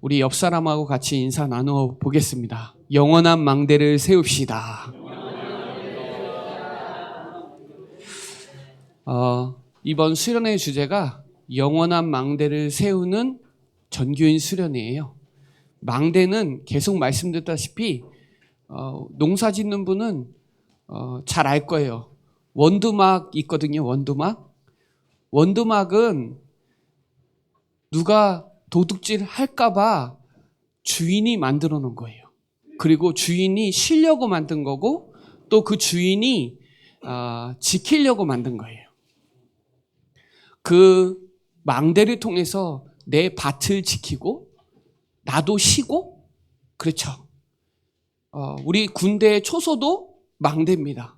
우리 옆 사람하고 같이 인사 나누어 보겠습니다. 영원한 망대를 세웁시다. 이번 수련회 주제가 영원한 망대를 세우는 전교인 수련회예요. 망대는 계속 말씀드렸다시피 농사 짓는 분은 잘 알 거예요. 원두막 있거든요. 원두막은 누가 도둑질 할까봐 주인이 만들어 놓은 거예요. 그리고 주인이 쉬려고 만든 거고 또 그 주인이 지키려고 만든 거예요. 그 망대를 통해서 내 밭을 지키고 나도 쉬고, 그렇죠. 우리 군대의 초소도 망대입니다.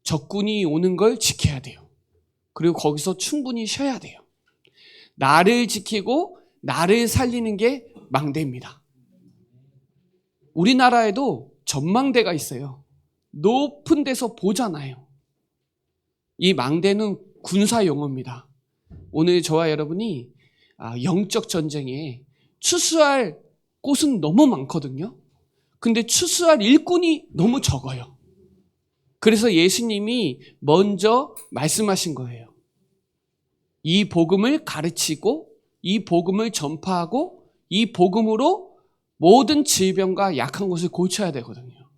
적군이 오는 걸 지켜야 돼요. 그리고 거기서 충분히 쉬어야 돼요. 나를 지키고 나를 살리는 게 망대입니다. 우리나라에도 전망대가 있어요. 높은 데서 보잖아요. 이 망대는 군사 용어입니다. 오늘 저와 여러분이 영적 전쟁에 추수할 곳은 너무 많거든요. 근데 추수할 일꾼이 너무 적어요. 그래서 예수님이 먼저 말씀하신 거예요. 이 복음을 가르치고 이 복음을 전파하고 이 복음으로 모든 질병과 약한 것을 고쳐야 되거든요.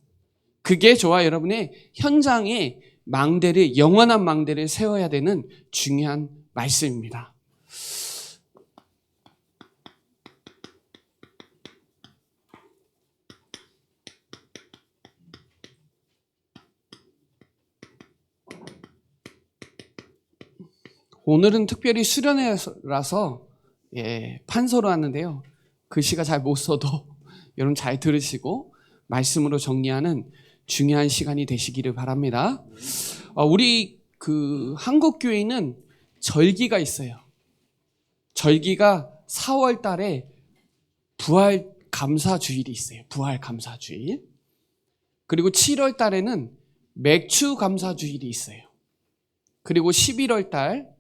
그게 저와 여러분의 현장에 망대를, 영원한 망대를 세워야 되는 중요한 말씀입니다. 오늘은 특별히 수련회라서 판서로 하는데요. 글씨가 잘 못 써도 여러분 잘 들으시고 말씀으로 정리하는 중요한 시간이 되시기를 바랍니다. 우리 한국 교회는 절기가 있어요. 절기가 4월 달에 부활 감사주일이 있어요. 부활 감사주일. 그리고 7월 달에는 맥주 감사주일이 있어요. 그리고 11월 달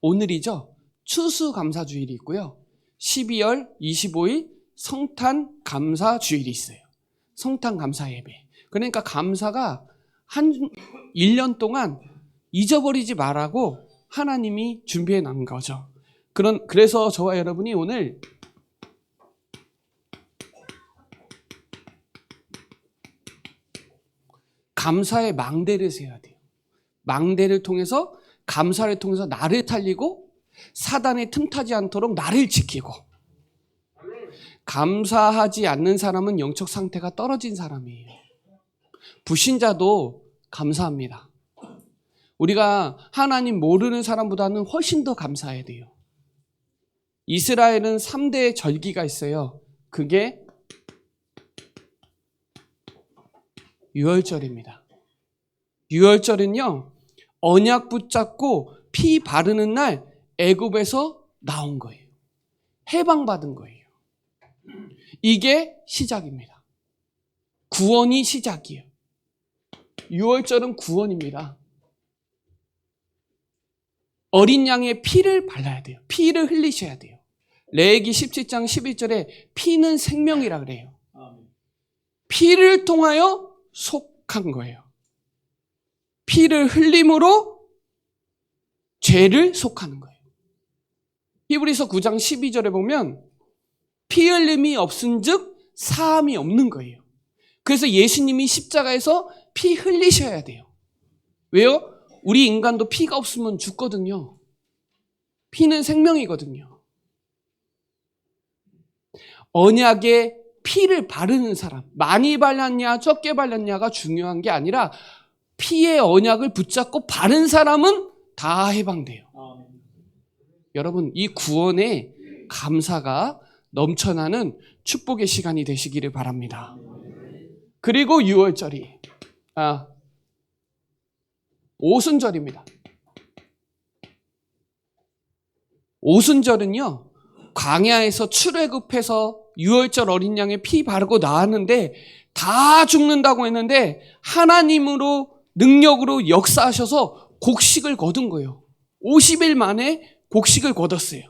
오늘이죠. 추수감사주일이 있고요. 12월 25일 성탄감사주일이 있어요. 성탄감사예배. 그러니까 감사가 한 1년 동안 잊어버리지 말라고 하나님이 준비해 놓은 거죠. 그래서 저와 여러분이 오늘 감사의 망대를 세워야 돼요. 망대를 통해서, 감사를 통해서 나를 살리고 사단의 틈타지 않도록 나를 지키고, 감사하지 않는 사람은 영적 상태가 떨어진 사람이에요. 불신자도 감사합니다. 우리가 하나님 모르는 사람보다는 훨씬 더 감사해야 돼요. 이스라엘은 3대 절기가 있어요. 그게 유월절입니다. 유월절은요, 언약 붙잡고 피 바르는 날 애굽에서 나온 거예요. 해방받은 거예요. 이게 시작입니다. 구원이 시작이에요. 유월절은 구원입니다. 어린 양의 피를 발라야 돼요. 피를 흘리셔야 돼요. 레위기 17장 11절에 피는 생명이라 그래요. 피를 통하여 속한 거예요. 피를 흘림으로 죄를 속하는 거예요. 히브리서 9장 12절에 보면 피 흘림이 없은즉 사함이 없는 거예요. 그래서 예수님이 십자가에서 피 흘리셔야 돼요. 왜요? 우리 인간도 피가 없으면 죽거든요. 피는 생명이거든요. 언약에 피를 바르는 사람, 많이 발랐냐 적게 발랐냐가 중요한 게 아니라 피의 언약을 붙잡고 바른 사람은 다 해방돼요. 여러분, 이 구원에 감사가 넘쳐나는 축복의 시간이 되시기를 바랍니다. 그리고 유월절이 오순절입니다. 오순절은요, 광야에서 출애굽해서 유월절 어린 양의 피 바르고 나왔는데 다 죽는다고 했는데 하나님으로 능력으로 역사하셔서 곡식을 거둔 거예요. 50일 만에 곡식을 거뒀어요.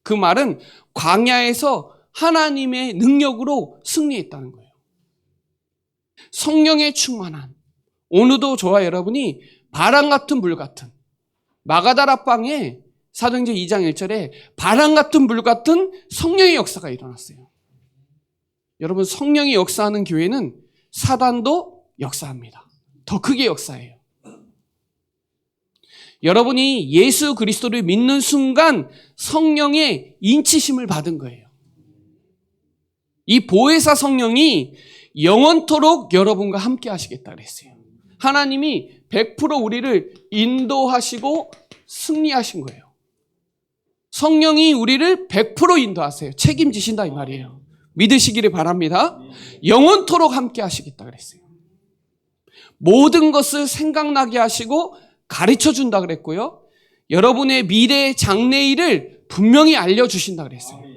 그 말은 광야에서 하나님의 능력으로 승리했다는 거예요. 성령의 충만함. 오늘도 저와 여러분이 바람 같은 불 같은 마가다라 방에 사도행전 2장 1절에 바람 같은 불 같은 성령의 역사가 일어났어요. 여러분, 성령이 역사하는 교회는 사단도 역사합니다. 더 크게 역사해요. 여러분이 예수 그리스도를 믿는 순간 성령의 인치심을 받은 거예요. 이 보혜사 성령이 영원토록 여러분과 함께 하시겠다 그랬어요. 하나님이 100% 우리를 인도하시고 승리하신 거예요. 성령이 우리를 100% 인도하세요. 책임지신다 이 말이에요. 믿으시기를 바랍니다. 영원토록 함께 하시겠다 그랬어요. 모든 것을 생각나게 하시고 가르쳐준다 그랬고요. 여러분의 미래의 장래일을 분명히 알려주신다 그랬어요.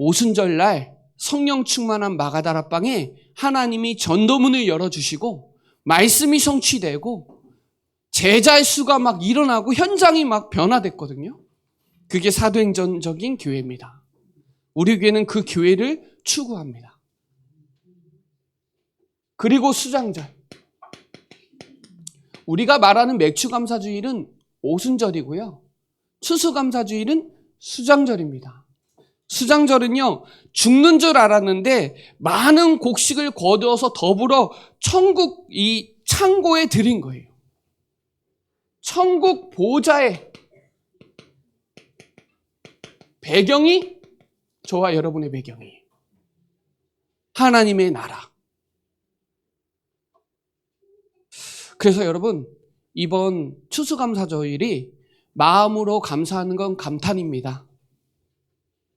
오순절날 성령 충만한 마가다라 방에 하나님이 전도문을 열어주시고 말씀이 성취되고 제자의 수가 막 일어나고 현장이 막 변화됐거든요. 그게 사도행전적인 교회입니다. 우리 교회는 그 교회를 추구합니다. 그리고 수장절. 우리가 말하는 맥추감사주일은 오순절이고요. 추수감사주일은 수장절입니다. 수장절은요, 죽는 줄 알았는데 많은 곡식을 거두어서 더불어 천국 이 창고에 드린 거예요. 천국 보좌의 배경이 저와 여러분의 배경이에요. 하나님의 나라. 그래서 여러분, 이번 추수감사절이 마음으로 감사하는 건 감탄입니다.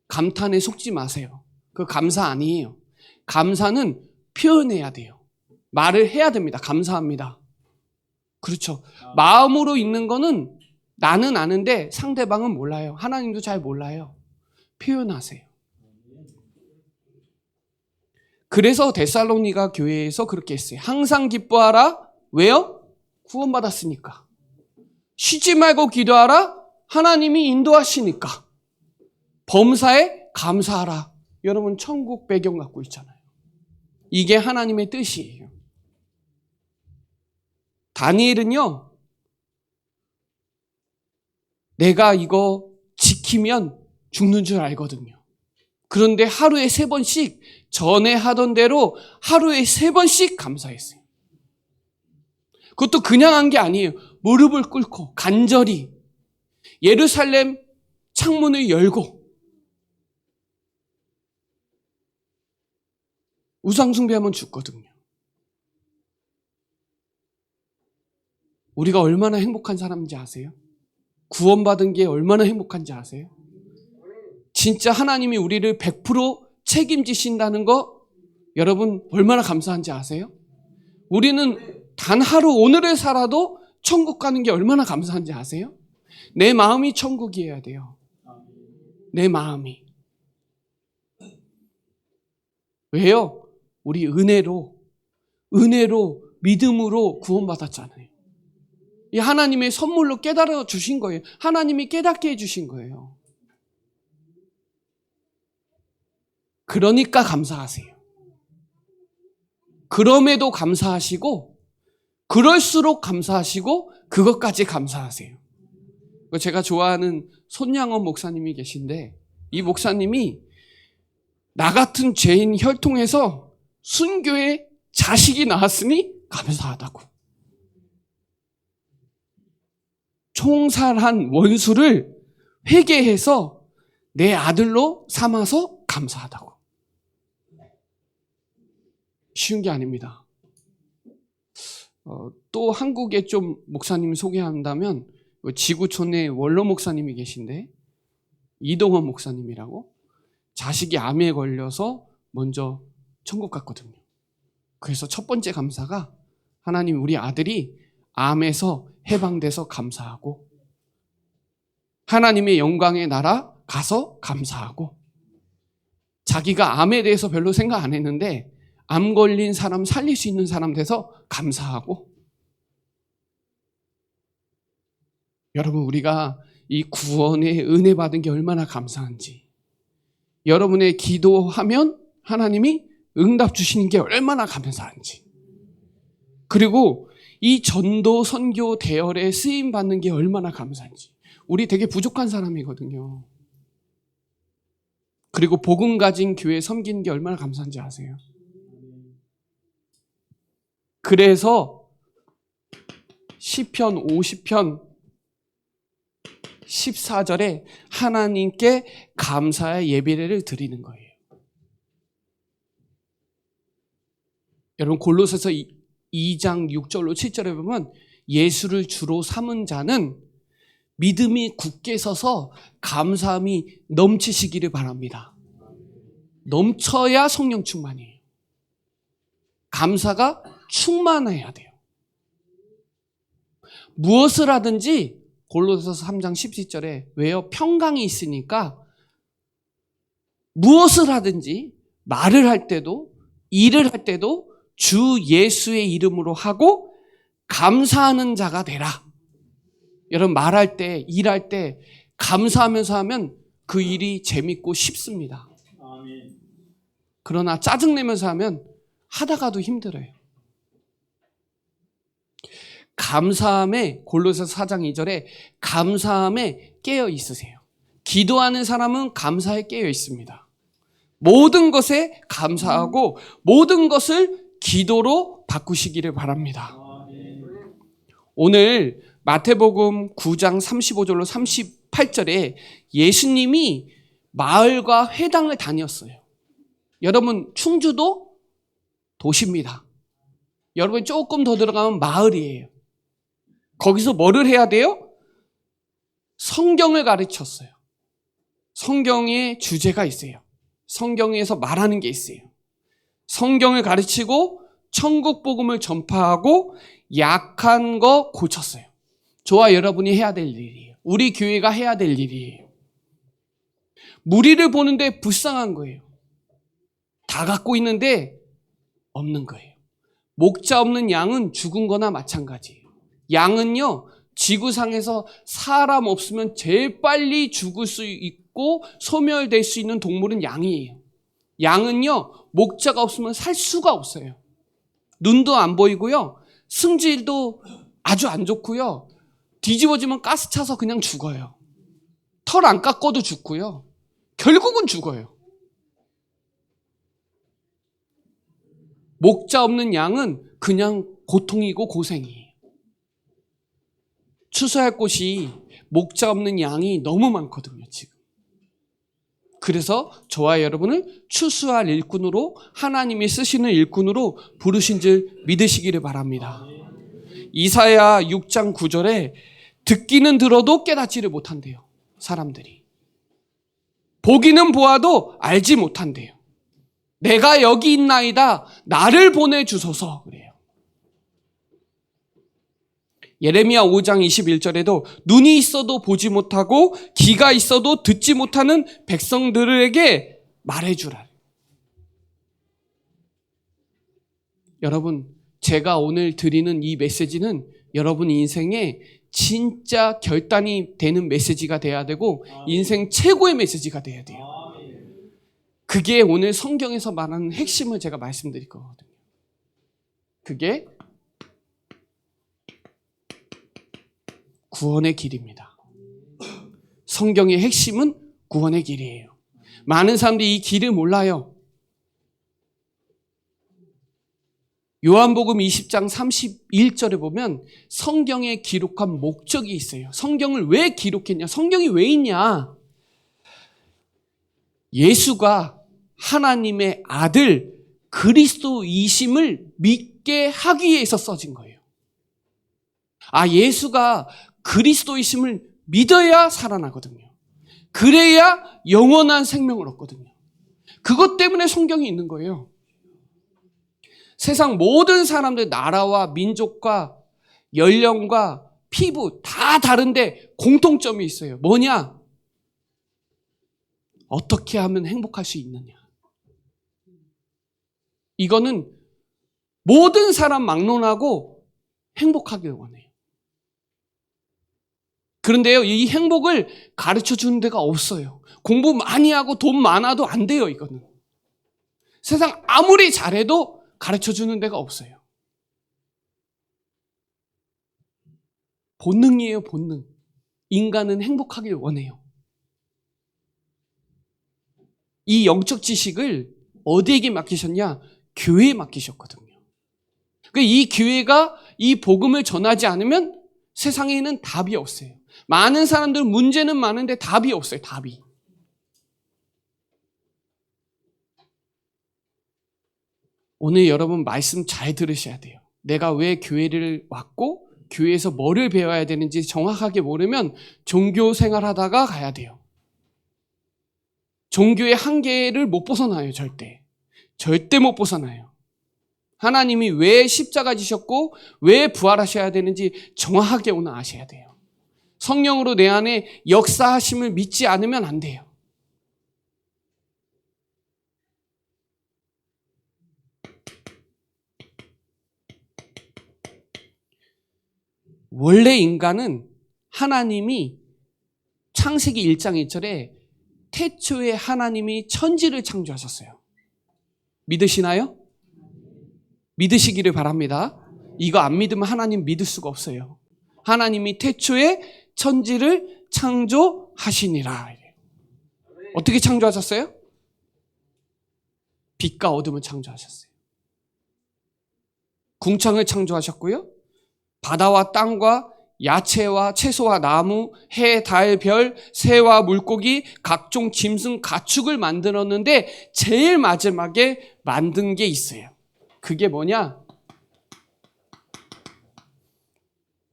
감탄에 속지 마세요. 그 감사 아니에요. 감사는 표현해야 돼요. 말을 해야 됩니다. 감사합니다. 그렇죠. 마음으로 있는 거는 나는 아는데 상대방은 몰라요. 하나님도 잘 몰라요. 표현하세요. 그래서 데살로니가 교회에서 그렇게 했어요. 항상 기뻐하라. 왜요? 구원받았으니까. 쉬지 말고 기도하라. 하나님이 인도하시니까. 범사에 감사하라. 여러분, 천국 배경 갖고 있잖아요. 이게 하나님의 뜻이에요. 다니엘은요, 내가 이거 지키면 죽는 줄 알거든요. 그런데 하루에 3번씩 전에 하던 대로 하루에 3번씩 감사했어요. 그것도 그냥 한 게 아니에요. 무릎을 꿇고 간절히 예루살렘 창문을 열고 우상숭배하면 죽거든요. 우리가 얼마나 행복한 사람인지 아세요? 구원받은 게 얼마나 행복한지 아세요? 진짜 하나님이 우리를 100% 책임지신다는 거 여러분 얼마나 감사한지 아세요? 우리는 단 하루 오늘을 살아도 천국 가는 게 얼마나 감사한지 아세요? 내 마음이 천국이어야 돼요. 내 마음이. 왜요? 우리 은혜로 믿음으로 구원받았잖아요. 이 하나님의 선물로 깨달아 주신 거예요. 하나님이 깨닫게 해주신 거예요. 그러니까 감사하세요. 그럼에도 감사하시고 그럴수록 감사하시고 그것까지 감사하세요. 제가 좋아하는 손양원 목사님이 계신데 이 목사님이 나 같은 죄인 혈통에서 순교의 자식이 나왔으니 감사하다고. 총살한 원수를 회개해서 내 아들로 삼아서 감사하다고. 쉬운 게 아닙니다. 또 한국에 좀 목사님 소개한다면 지구촌에 원로 목사님이 계신데 이동원 목사님이라고 자식이 암에 걸려서 먼저 천국 갔거든요. 그래서 첫 번째 감사가 하나님 우리 아들이 암에서 해방돼서 감사하고 하나님의 영광의 나라 가서 감사하고 자기가 암에 대해서 별로 생각 안 했는데 암 걸린 사람 살릴 수 있는 사람 돼서 감사하고 여러분 우리가 이 구원의 은혜 받은 게 얼마나 감사한지, 여러분의 기도하면 하나님이 응답 주시는 게 얼마나 감사한지, 그리고 이 전도 선교 대열에 쓰임 받는 게 얼마나 감사한지. 우리 되게 부족한 사람이거든요. 그리고 복음 가진 교회 섬기는 게 얼마나 감사한지 아세요? 그래서 시편 50편 14절에 하나님께 감사의 예배를 드리는 거예요. 여러분 골로새서 2장 6절로 7절에 보면 예수를 주로 삼은 자는 믿음이 굳게 서서 감사함이 넘치시기를 바랍니다. 넘쳐야 성령 충만이에요. 감사가 충만해야 돼요. 무엇을 하든지 골로새서 3장 17절에 왜요? 평강이 있으니까 무엇을 하든지 말을 할 때도 일을 할 때도 주 예수의 이름으로 하고 감사하는 자가 되라. 여러분 말할 때 일할 때 감사하면서 하면 그 일이 재밌고 쉽습니다. 그러나 짜증내면서 하면 하다가도 힘들어요. 감사함에 골로새서 4장 2절에 감사함에 깨어 있으세요. 기도하는 사람은 감사에 깨어 있습니다. 모든 것에 감사하고 모든 것을 기도로 바꾸시기를 바랍니다. 오늘 마태복음 9장 35절로 38절에 예수님이 마을과 회당을 다녔어요. 여러분 충주도 도시입니다. 여러분 조금 더 들어가면 마을이에요. 거기서 뭐를 해야 돼요? 성경을 가르쳤어요. 성경의 주제가 있어요. 성경에서 말하는 게 있어요. 성경을 가르치고 천국 복음을 전파하고 약한 거 고쳤어요. 저와 여러분이 해야 될 일이에요. 우리 교회가 해야 될 일이에요. 무리를 보는데 불쌍한 거예요. 다 갖고 있는데 없는 거예요. 목자 없는 양은 죽은 거나 마찬가지예요. 양은요, 지구상에서 사람 없으면 제일 빨리 죽을 수 있고 소멸될 수 있는 동물은 양이에요. 양은요, 목자가 없으면 살 수가 없어요. 눈도 안 보이고요, 승질도 아주 안 좋고요, 뒤집어지면 가스 차서 그냥 죽어요. 털 안 깎아도 죽고요, 결국은 죽어요. 목자 없는 양은 그냥 고통이고 고생이에요. 추수할 곳이 목자 없는 양이 너무 많거든요, 지금. 그래서 저와 여러분을 추수할 일꾼으로, 하나님이 쓰시는 일꾼으로 부르신 줄 믿으시기를 바랍니다. 이사야 6장 9절에 듣기는 들어도 깨닫지를 못한대요, 사람들이. 보기는 보아도 알지 못한대요. 내가 여기 있나이다, 나를 보내주소서 그래요. 예레미야 5장 21절에도 눈이 있어도 보지 못하고 귀가 있어도 듣지 못하는 백성들에게 말해주라. 여러분, 제가 오늘 드리는 이 메시지는 여러분 인생에 진짜 결단이 되는 메시지가 돼야 되고 인생 최고의 메시지가 돼야 돼요. 그게 오늘 성경에서 말하는 핵심을 제가 말씀드릴 거거든요. 그게 구원의 길입니다. 성경의 핵심은 구원의 길이에요. 많은 사람들이 이 길을 몰라요. 요한복음 20장 31절에 보면 성경에 기록한 목적이 있어요. 성경을 왜 기록했냐? 성경이 왜 있냐? 예수가 하나님의 아들 그리스도이심을 믿게 하기 위해서 써진 거예요. 아, 예수가 그리스도이심을 믿어야 살아나거든요. 그래야 영원한 생명을 얻거든요. 그것 때문에 성경이 있는 거예요. 세상 모든 사람들, 나라와 민족과 연령과 피부 다 다른데 공통점이 있어요. 뭐냐? 어떻게 하면 행복할 수 있느냐. 이거는 모든 사람 막론하고 행복하길 원해요. 그런데요, 이 행복을 가르쳐 주는 데가 없어요. 공부 많이 하고 돈 많아도 안 돼요, 이거는. 세상 아무리 잘해도 가르쳐 주는 데가 없어요. 본능이에요, 본능. 인간은 행복하길 원해요. 이 영적 지식을 어디에게 맡기셨냐? 교회에 맡기셨거든요. 이 교회가 이 복음을 전하지 않으면 세상에는 답이 없어요. 많은 사람들은 문제는 많은데 답이 없어요, 답이. 오늘 여러분 말씀 잘 들으셔야 돼요. 내가 왜 교회를 왔고 교회에서 뭐를 배워야 되는지 정확하게 모르면 종교 생활하다가 가야 돼요. 종교의 한계를 못 벗어나요, 절대. 절대 못 벗어나요. 하나님이 왜 십자가 지셨고 왜 부활하셔야 되는지 정확하게 오늘 아셔야 돼요. 성령으로 내 안에 역사하심을 믿지 않으면 안 돼요. 원래 인간은 하나님이 창세기 1장 1절에 태초에 하나님이 천지를 창조하셨어요. 믿으시나요? 믿으시기를 바랍니다. 이거 안 믿으면 하나님 믿을 수가 없어요. 하나님이 태초에 천지를 창조하시니라. 어떻게 창조하셨어요? 빛과 어둠을 창조하셨어요. 궁창을 창조하셨고요. 바다와 땅과 야채와 채소와 나무, 해, 달, 별, 새와 물고기, 각종 짐승, 가축을 만들었는데 제일 마지막에 만든 게 있어요. 그게 뭐냐?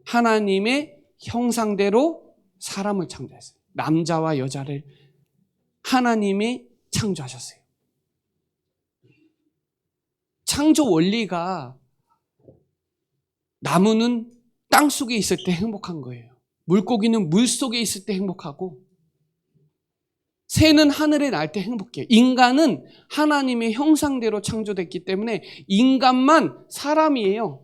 하나님의 형상대로 사람을 창조했어요. 남자와 여자를 하나님이 창조하셨어요. 창조 원리가 나무는 땅 속에 있을 때 행복한 거예요. 물고기는 물 속에 있을 때 행복하고 새는 하늘에 날 때 행복해요. 인간은 하나님의 형상대로 창조됐기 때문에 인간만 사람이에요.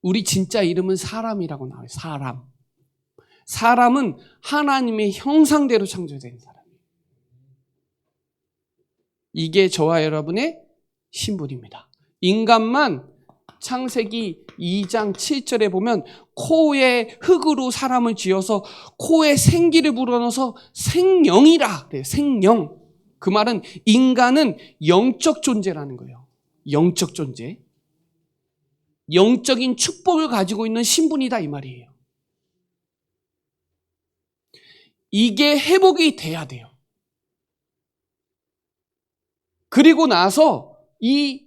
우리 진짜 이름은 사람이라고 나와요. 사람. 사람은 하나님의 형상대로 창조된 사람이에요. 이게 저와 여러분의 신분입니다. 인간만 창세기 2장 7절에 보면 코에 흙으로 사람을 지어서 코에 생기를 불어넣어서 생령이라 그래요. 생령. 그 말은 인간은 영적 존재라는 거예요. 영적 존재. 영적인 축복을 가지고 있는 신분이다 이 말이에요. 이게 회복이 돼야 돼요. 그리고 나서 이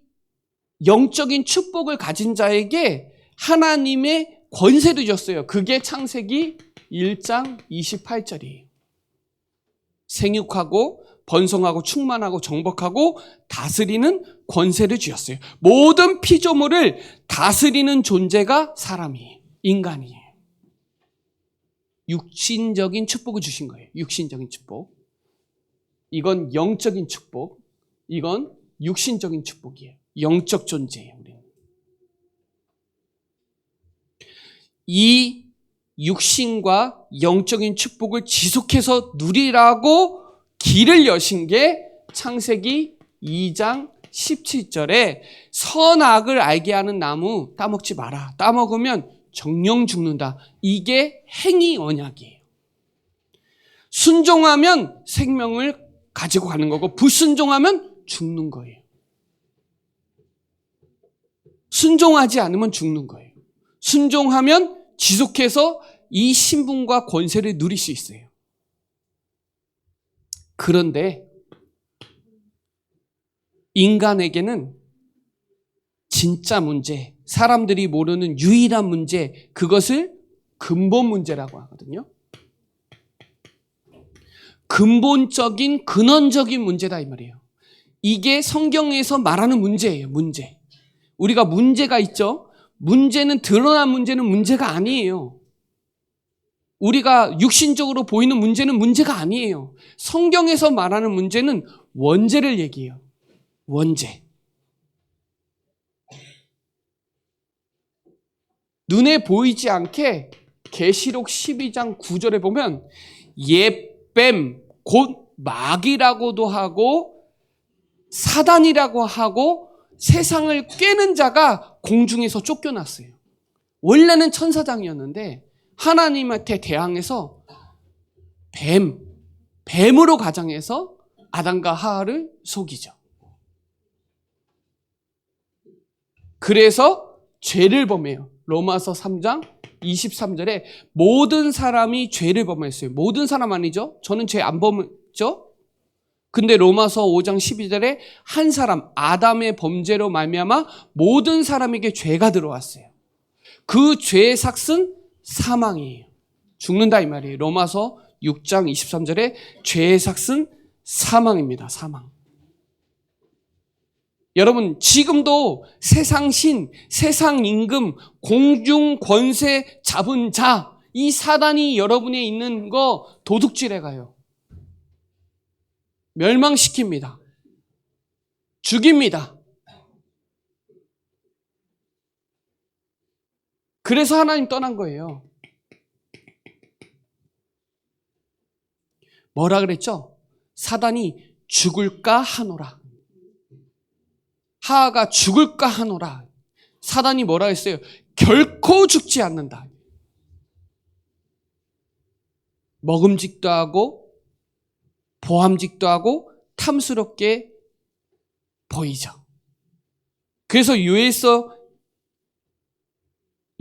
영적인 축복을 가진 자에게 하나님의 권세를 줬어요. 그게 창세기 1장 28절이에요. 생육하고 번성하고 충만하고 정복하고 다스리는 권세를 주셨어요. 모든 피조물을 다스리는 존재가 사람이에요. 인간이에요. 육신적인 축복을 주신 거예요. 육신적인 축복. 이건 영적인 축복. 이건 육신적인 축복이에요. 영적 존재예요. 우리는. 이 육신과 영적인 축복을 지속해서 누리라고 길을 여신 게 창세기 2장 17절에 선악을 알게 하는 나무 따먹지 마라. 따먹으면 정령 죽는다. 이게 행위 언약이에요. 순종하면 생명을 가지고 가는 거고 불순종하면 죽는 거예요. 순종하지 않으면 죽는 거예요. 순종하면 지속해서 이 신분과 권세를 누릴 수 있어요. 그런데 인간에게는 진짜 문제, 사람들이 모르는 유일한 문제, 그것을 근본 문제라고 하거든요. 근본적인, 근원적인 문제다 이 말이에요. 이게 성경에서 말하는 문제예요. 문제. 우리가 문제가 있죠. 문제는 드러난 문제는 문제가 아니에요. 우리가 육신적으로 보이는 문제는 문제가 아니에요. 성경에서 말하는 문제는 원죄를 얘기해요. 원죄. 눈에 보이지 않게 계시록 12장 9절에 보면 옛뱀 곧 마귀라고도 하고 사단이라고 하고 세상을 꿰는 자가 공중에서 쫓겨났어요. 원래는 천사장이었는데 하나님한테 대항해서 뱀으로 가장해서 아담과 하와를 속이죠. 그래서 죄를 범해요. 로마서 3장 23절에 모든 사람이 죄를 범했어요. 모든 사람 아니죠? 저는 죄 안 범했죠? 근데 로마서 5장 12절에 한 사람 아담의 범죄로 말미암아 모든 사람에게 죄가 들어왔어요. 그 죄의 삭은 사망이에요. 죽는다 이 말이에요. 로마서 6장 23절에 죄의 삭은 사망입니다. 사망. 여러분 지금도 세상 신, 세상 임금, 공중 권세 잡은 자, 이 사단이 여러분에 있는 거 도둑질해 가요. 멸망시킵니다. 죽입니다. 그래서 하나님 떠난 거예요. 뭐라 그랬죠? 사단이 죽을까 하노라. 하하가 죽을까 하노라. 사단이 뭐라 했어요? 결코 죽지 않는다. 먹음직도 하고 보함직도 하고 탐스럽게 보이죠. 그래서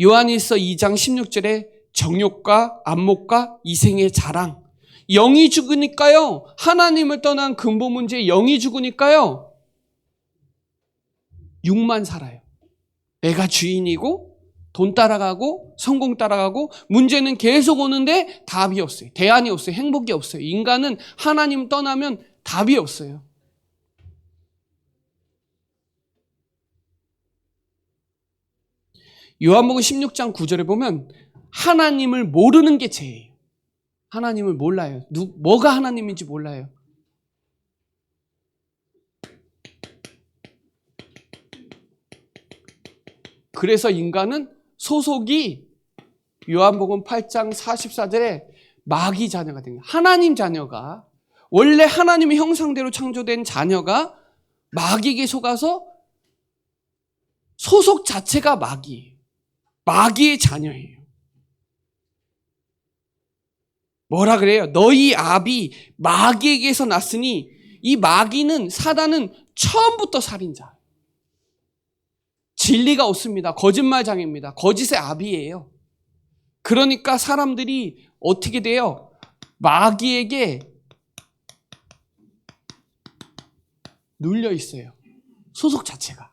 요한일서 2장 16절에 정욕과 안목과 이생의 자랑, 영이 죽으니까요. 하나님을 떠난 근본 문제 영이 죽으니까요. 육만 살아요. 내가 주인이고 돈 따라가고 성공 따라가고 문제는 계속 오는데 답이 없어요. 대안이 없어요. 행복이 없어요. 인간은 하나님 떠나면 답이 없어요. 요한복음 16장 9절에 보면 하나님을 모르는 게 죄예요. 하나님을 몰라요. 뭐가 하나님인지 몰라요. 그래서 인간은 소속이 요한복음 8장 44절에 마귀 자녀가 된 거예요. 하나님 자녀가 원래 하나님의 형상대로 창조된 자녀가 마귀에게 속아서 소속 자체가 마귀예요. 마귀의 자녀예요. 뭐라 그래요? 너희 아비 마귀에게서 났으니 이 마귀는 사단은 처음부터 살인자. 진리가 없습니다. 거짓말장입니다. 거짓의 아비예요. 그러니까 사람들이 어떻게 돼요? 마귀에게 눌려 있어요. 소속 자체가.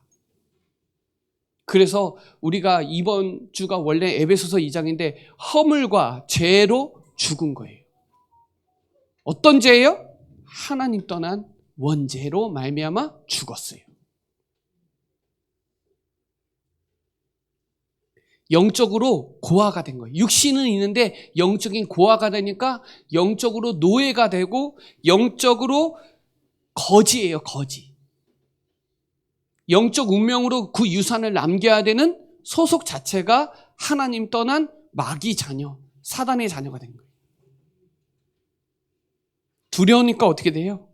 그래서 우리가 이번 주가 원래 에베소서 2장인데 허물과 죄로 죽은 거예요. 어떤 죄예요? 하나님 떠난 원죄로 말미암아 죽었어요. 영적으로 고아가 된 거예요. 육신은 있는데 영적인 고아가 되니까 영적으로 노예가 되고 영적으로 거지예요. 거지. 영적 운명으로 그 유산을 남겨야 되는 소속 자체가 하나님 떠난 마귀 자녀, 사단의 자녀가 된 거예요. 두려우니까 어떻게 돼요?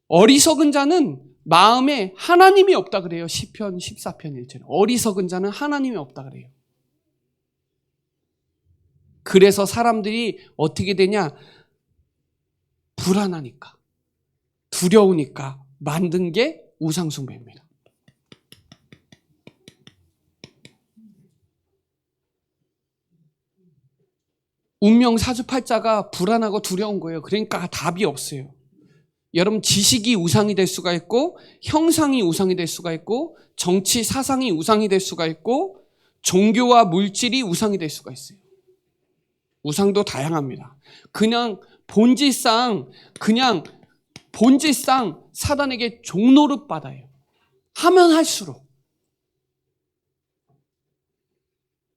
어리석은 자는 마음에 하나님이 없다 그래요. 시편 14편 1절. 어리석은 자는 하나님이 없다 그래요. 그래서 사람들이 어떻게 되냐? 불안하니까, 두려우니까 만든 게 우상숭배입니다. 운명 사주팔자가 불안하고 두려운 거예요. 그러니까 답이 없어요. 여러분 지식이 우상이 될 수가 있고 형상이 우상이 될 수가 있고 정치 사상이 우상이 될 수가 있고 종교와 물질이 우상이 될 수가 있어요. 우상도 다양합니다. 그냥 본질상 사단에게 종노릇 받아요. 하면 할수록.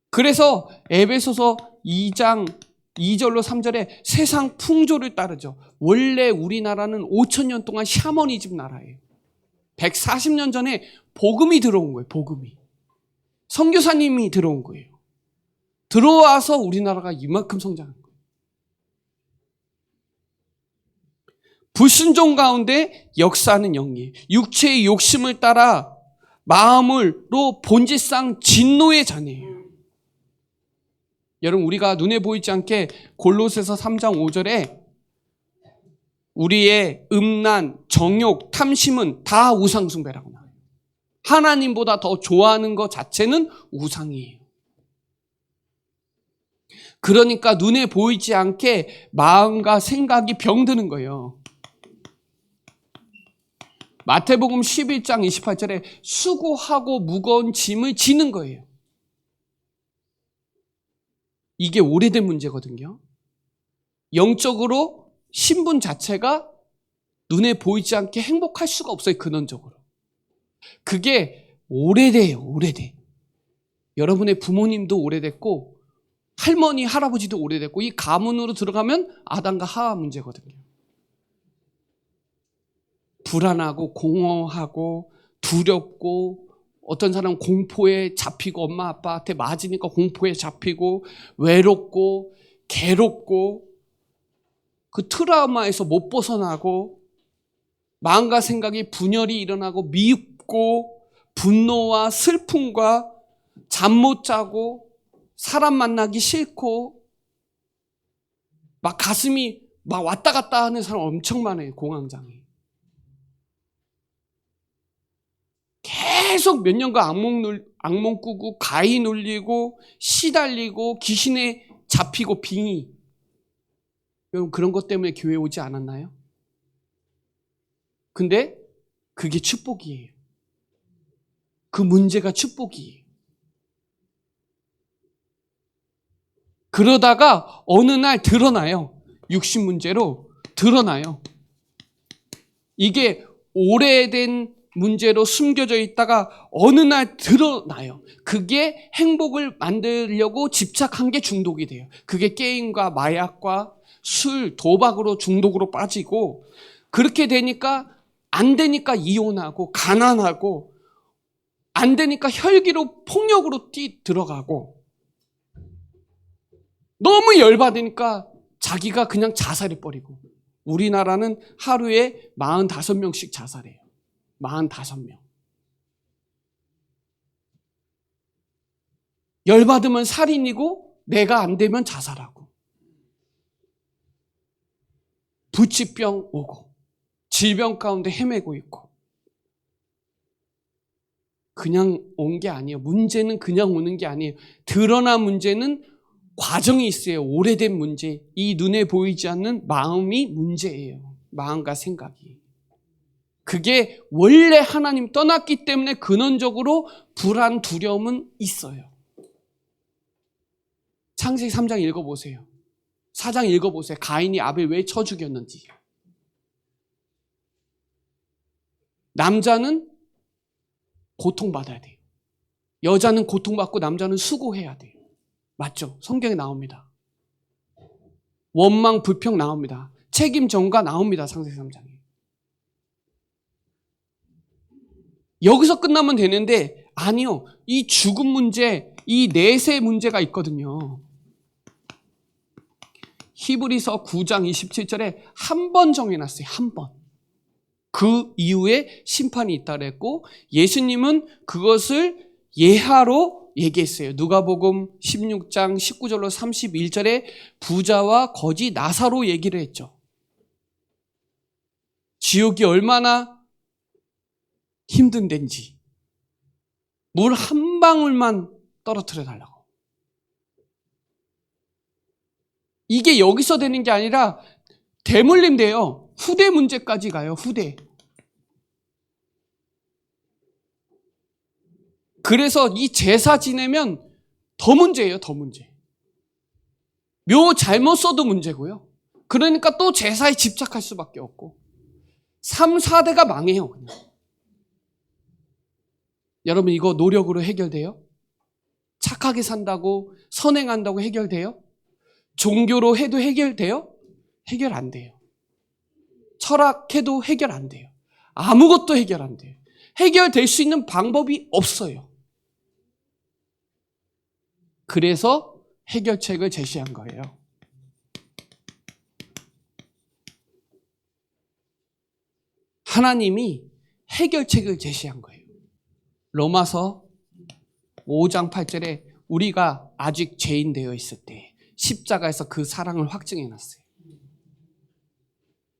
그래서 에베소서 2장 2절로 3절에 세상 풍조를 따르죠. 원래 우리나라는 5,000년 동안 샤머니즘 나라예요. 140년 전에 복음이 들어온 거예요. 복음이. 선교사님이 들어온 거예요. 들어와서 우리나라가 이만큼 성장한 거예요. 불순종 가운데 역사하는 영이에요. 육체의 욕심을 따라 마음으로 본질상 진노의 자녀예요. 여러분, 우리가 눈에 보이지 않게 골로새서 3장 5절에 우리의 음란, 정욕, 탐심은 다 우상숭배라고 나와요. 하나님보다 더 좋아하는 것 자체는 우상이에요. 그러니까 눈에 보이지 않게 마음과 생각이 병드는 거예요. 마태복음 11장 28절에 수고하고 무거운 짐을 지는 거예요. 이게 오래된 문제거든요. 영적으로 신분 자체가 눈에 보이지 않게 행복할 수가 없어요. 근원적으로. 그게 오래돼요. 오래돼. 여러분의 부모님도 오래됐고 할머니, 할아버지도 오래됐고 이 가문으로 들어가면 아담과 하와 문제거든요. 불안하고 공허하고 두렵고 어떤 사람은 공포에 잡히고 엄마 아빠한테 맞으니까 공포에 잡히고 외롭고 괴롭고 그 트라우마에서 못 벗어나고 마음과 생각이 분열이 일어나고 미흡고 분노와 슬픔과 잠 못 자고 사람 만나기 싫고 막 가슴이 막 왔다 갔다 하는 사람 엄청 많아요. 공황장애. 계속 몇 년간 악몽 꾸고 가위 눌리고 시달리고 귀신에 잡히고 빙의. 여러분 그런 것 때문에 교회 오지 않았나요? 근데 그게 축복이에요. 그 문제가 축복이에요. 그러다가 어느 날 드러나요. 육신 문제로 드러나요. 이게 오래된 문제로 숨겨져 있다가 어느 날 드러나요. 그게 행복을 만들려고 집착한 게 중독이 돼요. 그게 게임과 마약과 술, 도박으로 중독으로 빠지고 그렇게 되니까 안 되니까 이혼하고 가난하고 안 되니까 혈기로 폭력으로 들어가고 너무 열받으니까 자기가 그냥 자살해버리고 우리나라는 하루에 45명씩 자살해요. 45명. 열받으면 살인이고 내가 안 되면 자살하고 부치병 오고 질병 가운데 헤매고 있고 그냥 온 게 아니에요. 문제는 그냥 오는 게 아니에요. 드러난 문제는 과정이 있어요. 오래된 문제. 이 눈에 보이지 않는 마음이 문제예요. 마음과 생각이. 그게 원래 하나님 떠났기 때문에 근원적으로 불안, 두려움은 있어요. 창세기 3장 읽어보세요. 4장 읽어보세요. 가인이 아벨 왜 쳐 죽였는지. 남자는 고통받아야 돼요. 여자는 고통받고 남자는 수고해야 돼요. 맞죠? 성경에 나옵니다. 원망, 불평 나옵니다. 책임 전가 나옵니다. 창세기 3장에. 여기서 끝나면 되는데 아니요. 이 죽음 문제, 이 내세 문제가 있거든요. 히브리서 9장 27절에 한 번 정해놨어요. 한 번. 그 이후에 심판이 있다 그랬고 예수님은 그것을 예하로 얘기했어요. 누가복음 16장 19절로 31절에 부자와 거지 나사로 얘기를 했죠. 지옥이 얼마나 힘든 데인지 물 한 방울만 떨어뜨려 달라고. 이게 여기서 되는 게 아니라 대물림 돼요. 후대 문제까지 가요. 후대. 그래서 이 제사 지내면 더 문제예요. 더 문제. 묘 잘못 써도 문제고요. 그러니까 또 제사에 집착할 수밖에 없고 3, 4대가 망해요. 그냥. 여러분 이거 노력으로 해결돼요? 착하게 산다고 선행한다고 해결돼요? 종교로 해도 해결돼요? 해결 안 돼요. 철학해도 해결 안 돼요. 아무것도 해결 안 돼요. 해결될 수 있는 방법이 없어요. 그래서 해결책을 제시한 거예요. 하나님이 해결책을 제시한 거예요. 로마서 5장 8절에 우리가 아직 죄인 되어 있을 때 십자가에서 그 사랑을 확증해 놨어요.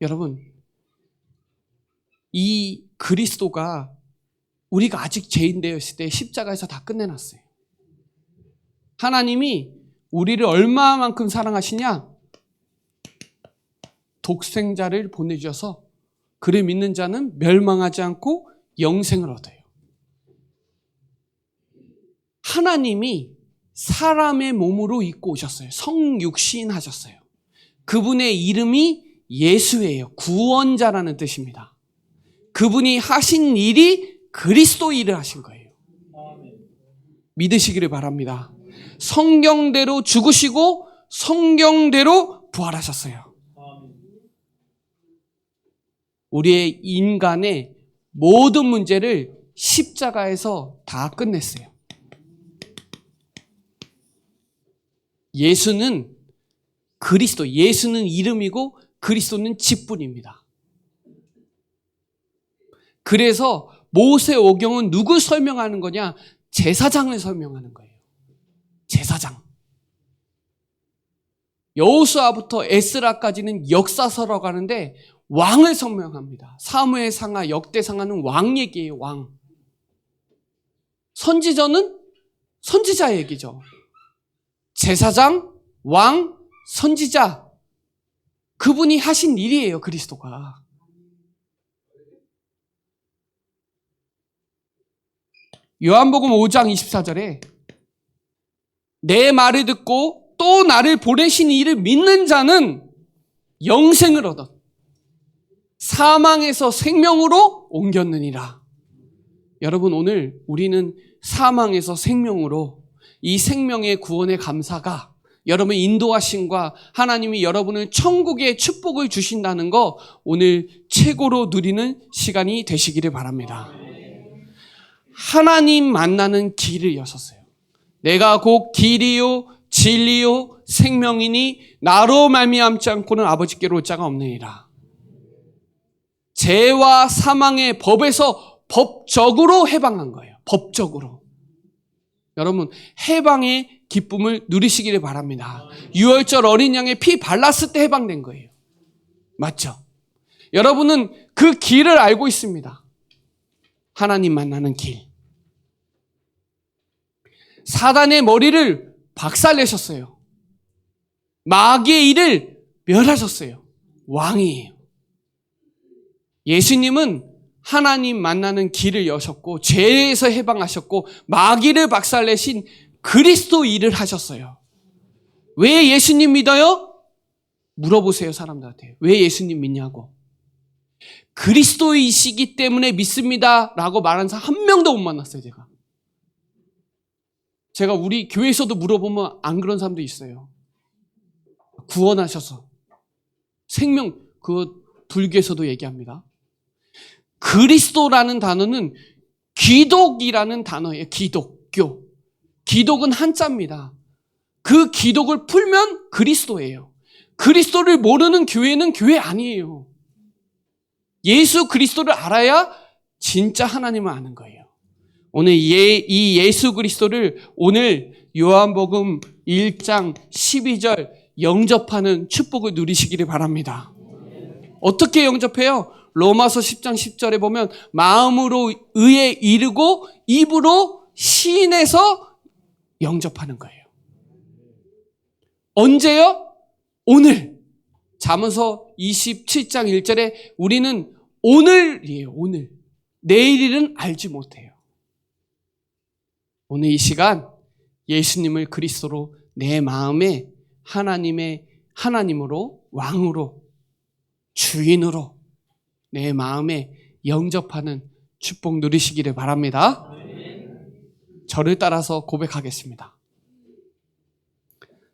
여러분, 이 그리스도가 우리가 아직 죄인 되어 있을 때 십자가에서 다 끝내놨어요. 하나님이 우리를 얼마만큼 사랑하시냐? 독생자를 보내주셔서 그를 믿는 자는 멸망하지 않고 영생을 얻어요. 하나님이 사람의 몸으로 입고 오셨어요. 성육신 하셨어요. 그분의 이름이 예수예요. 구원자라는 뜻입니다. 그분이 하신 일이 그리스도 일을 하신 거예요. 믿으시기를 바랍니다. 성경대로 죽으시고 성경대로 부활하셨어요. 우리의 인간의 모든 문제를 십자가에서 다 끝냈어요. 예수는 그리스도, 예수는 이름이고 그리스도는 직분입니다. 그래서 모세오경은 누굴 설명하는 거냐? 제사장을 설명하는 거예요. 제사장. 여호수아부터 에스라까지는 역사서라고 가는데 왕을 설명합니다. 사무엘상하, 역대상하는 왕 얘기예요. 왕. 선지자는 선지자 얘기죠. 제사장, 왕, 선지자. 그분이 하신 일이에요. 그리스도가. 요한복음 5장 24절에 내 말을 듣고 또 나를 보내신 이를 믿는 자는 영생을 얻었. 사망에서 생명으로 옮겼느니라. 여러분, 오늘 우리는 사망에서 생명으로, 이 생명의 구원의 감사가 여러분 인도하심과 하나님이 여러분을 천국의 축복을 주신다는 거 오늘 최고로 누리는 시간이 되시기를 바랍니다. 하나님 만나는 길을 여셨어요. 내가 곧 길이요 진리요 생명이니 나로 말미암지 않고는 아버지께로 올 자가 없느니라. 죄와 사망의 법에서 법적으로 해방한 거예요. 법적으로. 여러분, 해방의 기쁨을 누리시기를 바랍니다. 유월절 어린 양의 피 발랐을 때 해방된 거예요. 맞죠? 여러분은 그 길을 알고 있습니다. 하나님 만나는 길. 사단의 머리를 박살내셨어요. 마귀의 일을 멸하셨어요. 왕이에요. 예수님은 하나님 만나는 길을 여셨고 죄에서 해방하셨고 마귀를 박살내신 그리스도 일을 하셨어요. 왜 예수님 믿어요? 물어보세요, 사람들한테. 왜 예수님 믿냐고. 그리스도이시기 때문에 믿습니다 라고 말하는 사람 한 명도 못 만났어요. 제가 우리 교회에서도 물어보면 안 그런 사람도 있어요. 구원하셔서 생명, 그 불교에서도 얘기합니다. 그리스도라는 단어는 기독이라는 단어예요. 기독교. 기독은 한자입니다. 그 기독을 풀면 그리스도예요. 그리스도를 모르는 교회는 교회 아니에요. 예수 그리스도를 알아야 진짜 하나님을 아는 거예요. 오늘 이 예수 그리스도를 오늘 요한복음 1장 12절 영접하는 축복을 누리시기를 바랍니다. 어떻게 영접해요? 로마서 10장 10절에 보면 마음으로 의에 이르고 입으로 시인해서 영접하는 거예요. 언제요? 오늘. 잠언서 27장 1절에 우리는 오늘이에요. 오늘. 내일일은 알지 못해요. 오늘 이 시간 예수님을 그리스도로 내 마음에 하나님으로 왕으로 주인으로 내 마음에 영접하는 축복 누리시기를 바랍니다. 저를 따라서 고백하겠습니다.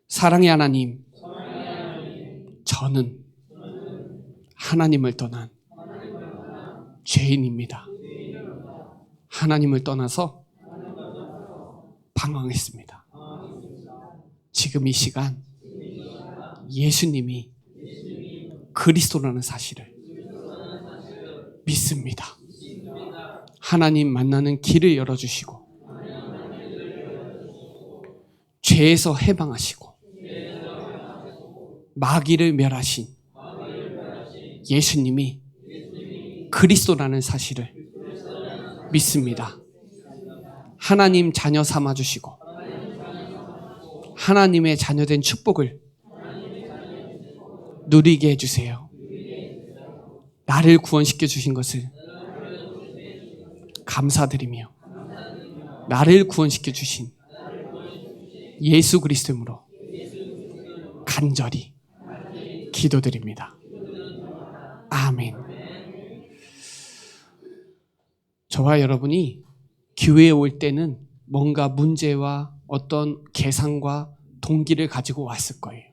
사랑의 하나님, 저는 하나님을 떠난 죄인입니다. 하나님을 떠나서 방황했습니다. 지금 지금 이 시간 예수님이 그리스도라는 사실을 믿습니다. 하나님 만나는 길을 열어주시고 죄에서 해방하시고 마귀를 멸하신 예수님이 그리스도라는 사실을 믿습니다. 하나님 자녀 삼아주시고 하나님의 자녀된 축복을 누리게 해주세요. 나를 구원시켜 주신 것을 감사드리며 나를 구원시켜 주신 예수 그리스도 이름으로 간절히 기도드립니다. 아멘. 저와 여러분이 교회에 올 때는 뭔가 문제와 어떤 계산과 동기를 가지고 왔을 거예요.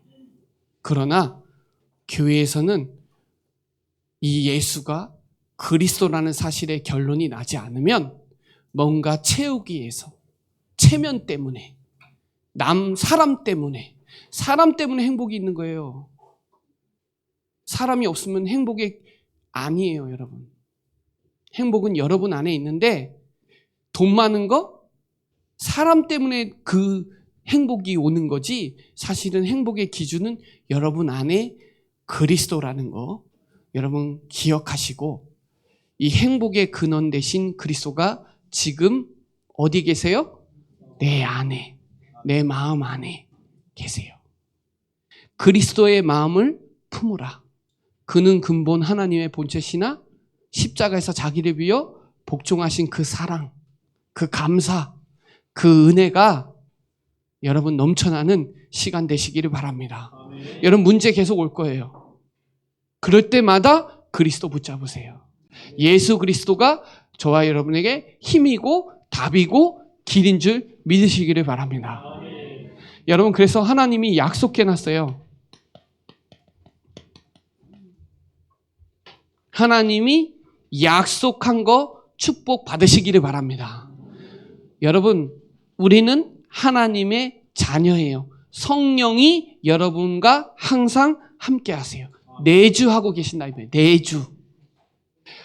그러나 교회에서는 이 예수가 그리스도라는 사실의 결론이 나지 않으면 뭔가 채우기 위해서 체면 때문에 사람 때문에 행복이 있는 거예요. 사람이 없으면 행복이 아니에요, 여러분. 행복은 여러분 안에 있는데 돈 많은 거 사람 때문에 그 행복이 오는 거지 사실은 행복의 기준은 여러분 안에 그리스도라는 거 여러분 기억하시고 이 행복의 근원 되신 그리스도가 지금 어디 계세요? 내 안에, 내 마음 안에 계세요. 그리스도의 마음을 품으라. 그는 근본 하나님의 본체시나 십자가에서 자기를 위해 복종하신 그 사랑, 그 감사, 그 은혜가 여러분 넘쳐나는 시간 되시기를 바랍니다. 여러분 문제 계속 올 거예요. 그럴 때마다 그리스도 붙잡으세요. 예수 그리스도가 저와 여러분에게 힘이고 답이고 길인 줄 믿으시기를 바랍니다. 여러분 그래서 하나님이 약속해놨어요. 하나님이 약속한 거 축복 받으시기를 바랍니다. 여러분 우리는 하나님의 자녀예요. 성령이 여러분과 항상 함께 하세요. 내주하고 계신다. 내주.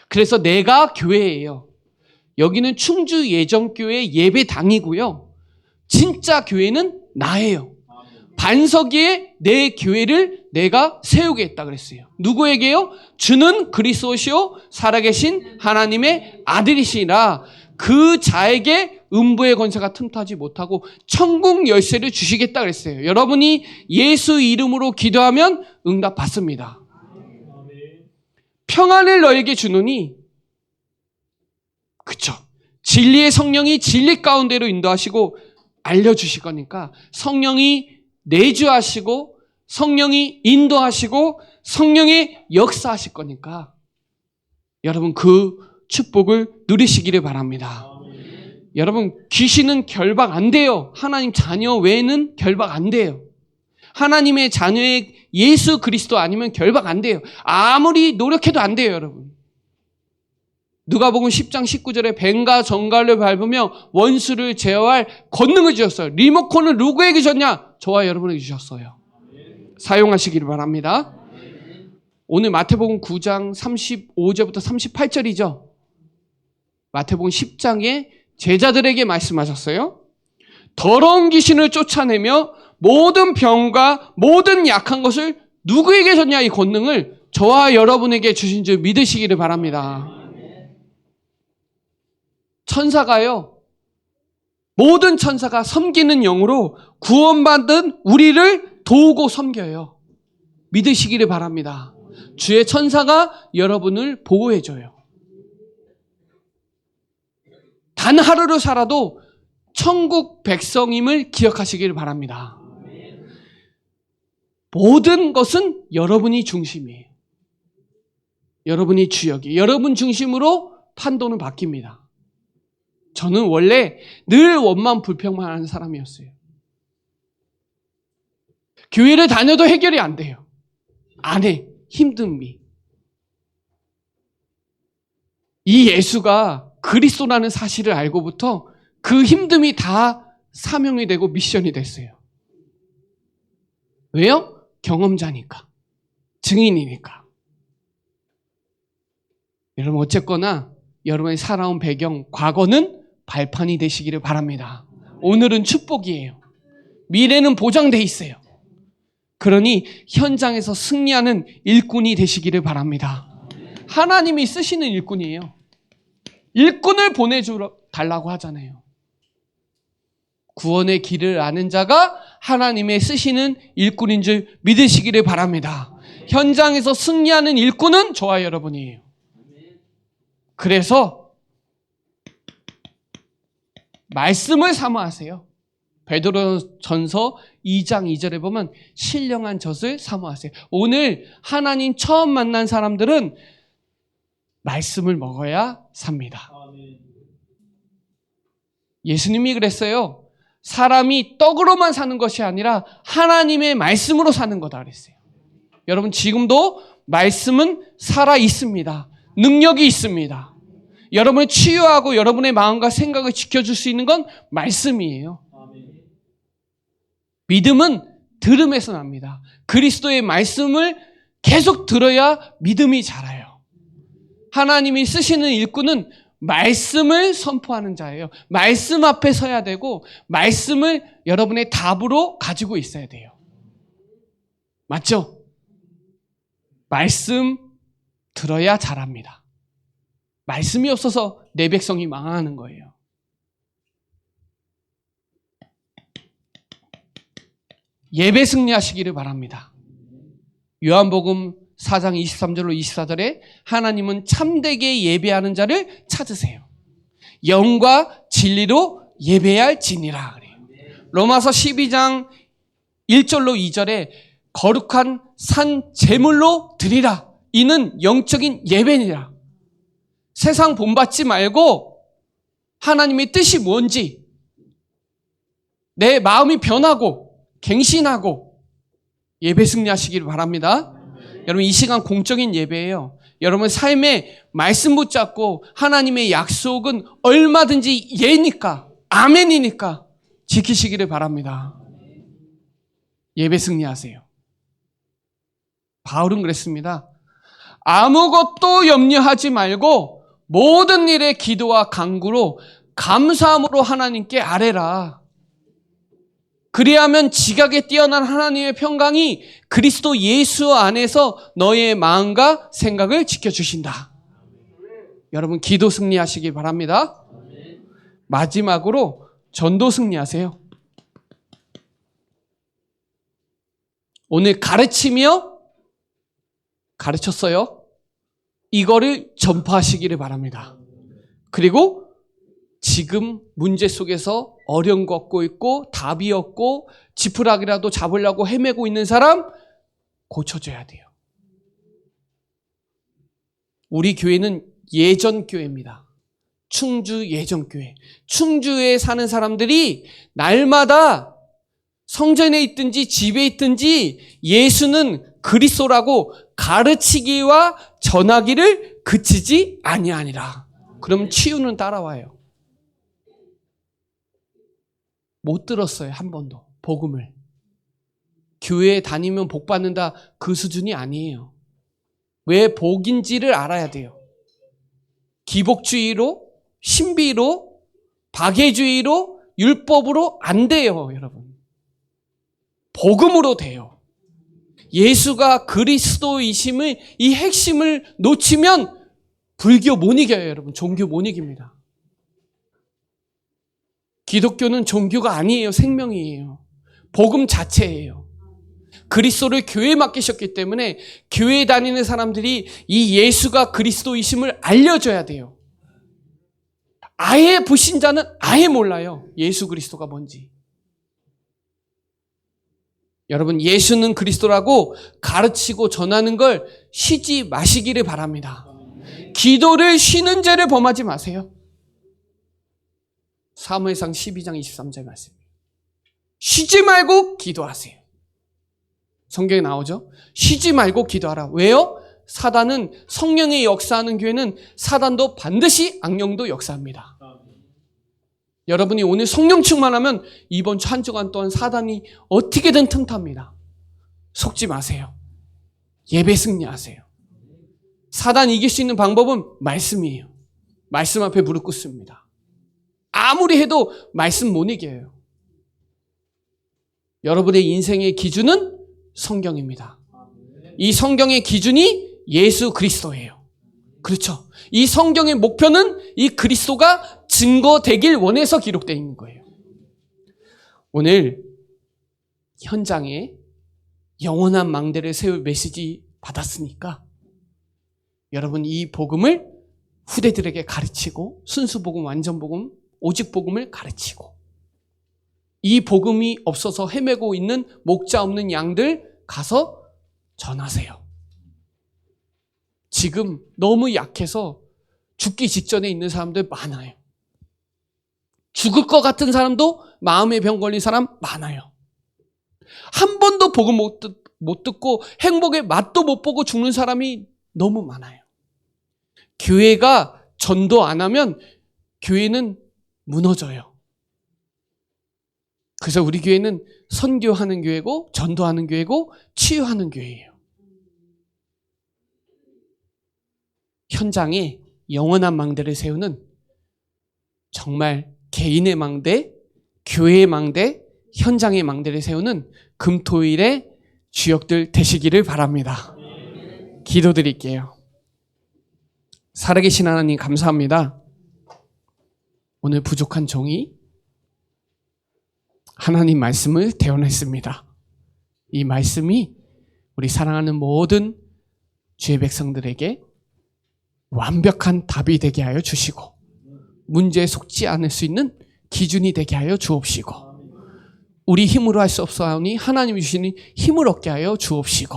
그래서 내가 교회예요. 여기는 충주 예정교회 예배당이고요. 진짜 교회는 나예요. 반석 위에 내 교회를 내가 세우겠다 그랬어요. 누구에게요? 주는 그리스도시요 살아계신 하나님의 아들이시라. 그 자에게 음부의 권세가 틈타지 못하고 천국 열쇠를 주시겠다 그랬어요. 여러분이 예수 이름으로 기도하면 응답 받습니다. 평안을 너에게 주노니 그쵸? 진리의 성령이 진리 가운데로 인도하시고 알려주실 거니까 성령이 내주하시고 성령이 인도하시고 성령이 역사하실 거니까 여러분 그 축복을 누리시기를 바랍니다. 여러분 귀신은 결박 안 돼요. 하나님 자녀 외에는 결박 안 돼요. 하나님의 자녀의 예수 그리스도 아니면 결박 안 돼요. 아무리 노력해도 안 돼요, 여러분. 누가복음 10장 19절에 뱀과 정갈을 밟으며 원수를 제어할 권능을 주셨어요. 리모컨을 누구에게 주셨냐? 저와 여러분에게 주셨어요. 사용하시기를 바랍니다. 오늘 마태복음 9장 35절부터 38절이죠. 마태복음 10장에 제자들에게 말씀하셨어요. 더러운 귀신을 쫓아내며 모든 병과 모든 약한 것을 누구에게 줬냐? 이 권능을 저와 여러분에게 주신 줄 믿으시기를 바랍니다. 천사가요. 모든 천사가 섬기는 영으로 구원받은 우리를 도우고 섬겨요. 믿으시기를 바랍니다. 주의 천사가 여러분을 보호해줘요. 단 하루를 살아도 천국 백성임을 기억하시기를 바랍니다. 모든 것은 여러분이 중심이에요. 여러분이 주역이에요. 여러분 중심으로 판도는 바뀝니다. 저는 원래 늘 원만 불평만 하는 사람이었어요. 교회를 다녀도 해결이 안 돼요. 안 해. 힘든 미. 이 예수가 그리스도라는 사실을 알고부터 그 힘듦이 다 사명이 되고 미션이 됐어요. 왜요? 경험자니까. 증인이니까. 여러분 어쨌거나 여러분의 살아온 배경, 과거는 발판이 되시기를 바랍니다. 오늘은 축복이에요. 미래는 보장돼 있어요. 그러니 현장에서 승리하는 일꾼이 되시기를 바랍니다. 하나님이 쓰시는 일꾼이에요. 일꾼을 보내달라고 하잖아요. 구원의 길을 아는 자가 하나님의 쓰시는 일꾼인 줄 믿으시기를 바랍니다. 현장에서 승리하는 일꾼은 저와 여러분이에요. 그래서 말씀을 사모하세요. 베드로전서 2장 2절에 보면 신령한 젖을 사모하세요. 오늘 하나님 처음 만난 사람들은 말씀을 먹어야 삽니다. 예수님이 그랬어요. 사람이 떡으로만 사는 것이 아니라 하나님의 말씀으로 사는 거다 그랬어요. 여러분 지금도 말씀은 살아 있습니다. 능력이 있습니다. 여러분을 치유하고 여러분의 마음과 생각을 지켜줄 수 있는 건 말씀이에요. 믿음은 들음에서 납니다. 그리스도의 말씀을 계속 들어야 믿음이 자라요. 하나님이 쓰시는 일꾼은 말씀을 선포하는 자예요. 말씀 앞에 서야 되고 말씀을 여러분의 답으로 가지고 있어야 돼요. 맞죠? 말씀 들어야 자랍니다. 말씀이 없어서 내 백성이 망하는 거예요. 예배 승리하시기를 바랍니다. 요한복음 4장 23절로 24절에 하나님은 참되게 예배하는 자를 찾으세요. 영과 진리로 예배할지니라 그래요. 로마서 12장 1절로 2절에 거룩한 산 제물로 드리라. 이는 영적인 예배니라. 세상 본받지 말고 하나님의 뜻이 뭔지 내 마음이 변하고 갱신하고 예배 승리하시기를 바랍니다. 여러분 이 시간 공적인 예배예요. 여러분 삶에 말씀 붙잡고 하나님의 약속은 얼마든지 예니까 아멘이니까 지키시기를 바랍니다. 예배 승리하세요. 바울은 그랬습니다. 아무것도 염려하지 말고 모든 일에 기도와 간구로 감사함으로 하나님께 아뢰라. 그리하면 지각에 뛰어난 하나님의 평강이 그리스도 예수 안에서 너의 마음과 생각을 지켜주신다. 여러분 기도 승리하시기 바랍니다. 마지막으로 전도 승리하세요. 오늘 가르치며 가르쳤어요. 이거를 전파하시기를 바랍니다. 그리고 지금 문제 속에서 어려움 겪고 있고 답이 없고 지푸라기라도 잡으려고 헤매고 있는 사람 고쳐줘야 돼요. 우리 교회는 예전 교회입니다. 충주 예전 교회. 충주에 사는 사람들이 날마다 성전에 있든지 집에 있든지 예수는 그리스도라고 가르치기와 전하기를 그치지 아니하니라. 그럼 치유는 따라와요. 못 들었어요. 한 번도. 복음을. 교회에 다니면 복 받는다 그 수준이 아니에요. 왜 복인지를 알아야 돼요. 기복주의로, 신비로, 박애주의로, 율법으로 안 돼요, 여러분. 복음으로 돼요. 예수가 그리스도이심을 이 핵심을 놓치면 불교 못 이겨요, 여러분. 종교 못 이깁니다. 기독교는 종교가 아니에요. 생명이에요. 복음 자체예요. 그리스도를 교회에 맡기셨기 때문에 교회에 다니는 사람들이 이 예수가 그리스도이심을 알려줘야 돼요. 아예 불신자는 아예 몰라요. 예수 그리스도가 뭔지. 여러분 예수는 그리스도라고 가르치고 전하는 걸 쉬지 마시기를 바랍니다. 기도를 쉬는 죄를 범하지 마세요. 사무엘상 12장 23절 말씀입니다. 쉬지 말고 기도하세요. 성경에 나오죠? 쉬지 말고 기도하라. 왜요? 사단은 성령이 역사하는 교회는 사단도 반드시 악령도 역사합니다. 여러분이 오늘 성령 충만하면 이번 주 한 주간 동안 사단이 어떻게든 틈탑니다. 속지 마세요. 예배 승리하세요. 사단 이길 수 있는 방법은 말씀이에요. 말씀 앞에 무릎 꿇습니다. 아무리 해도 말씀 못 이겨요. 여러분의 인생의 기준은 성경입니다. 이 성경의 기준이 예수 그리스도예요. 그렇죠. 이 성경의 목표는 이 그리스도가 증거되길 원해서 기록되어 있는 거예요. 오늘 현장에 영원한 망대를 세울 메시지 받았으니까 여러분 이 복음을 후대들에게 가르치고 순수복음, 완전복음, 오직복음을 가르치고 이 복음이 없어서 헤매고 있는 목자 없는 양들 가서 전하세요. 지금 너무 약해서 죽기 직전에 있는 사람들 많아요. 죽을 것 같은 사람도 마음의 병 걸린 사람 많아요. 한 번도 복음 못 듣고 행복의 맛도 못 보고 죽는 사람이 너무 많아요. 교회가 전도 안 하면 교회는 무너져요. 그래서 우리 교회는 선교하는 교회고 전도하는 교회고 치유하는 교회예요. 현장에 영원한 망대를 세우는 정말 개인의 망대, 교회의 망대, 현장의 망대를 세우는 금토일의 주역들 되시기를 바랍니다. 기도드릴게요. 살아계신 하나님 감사합니다. 오늘 부족한 종이 하나님 말씀을 대언했습니다. 이 말씀이 우리 사랑하는 모든 주의 백성들에게 완벽한 답이 되게 하여 주시고 문제에 속지 않을 수 있는 기준이 되게 하여 주옵시고 우리 힘으로 할 수 없사오니 하나님이 주시는 힘을 얻게 하여 주옵시고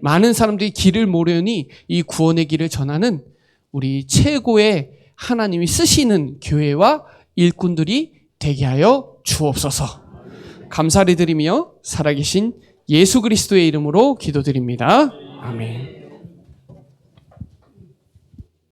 많은 사람들이 길을 모르니 이 구원의 길을 전하는 우리 최고의 하나님이 쓰시는 교회와 일꾼들이 되게 하여 주옵소서. 감사를 드리며 살아계신 예수 그리스도의 이름으로 기도드립니다. 아멘.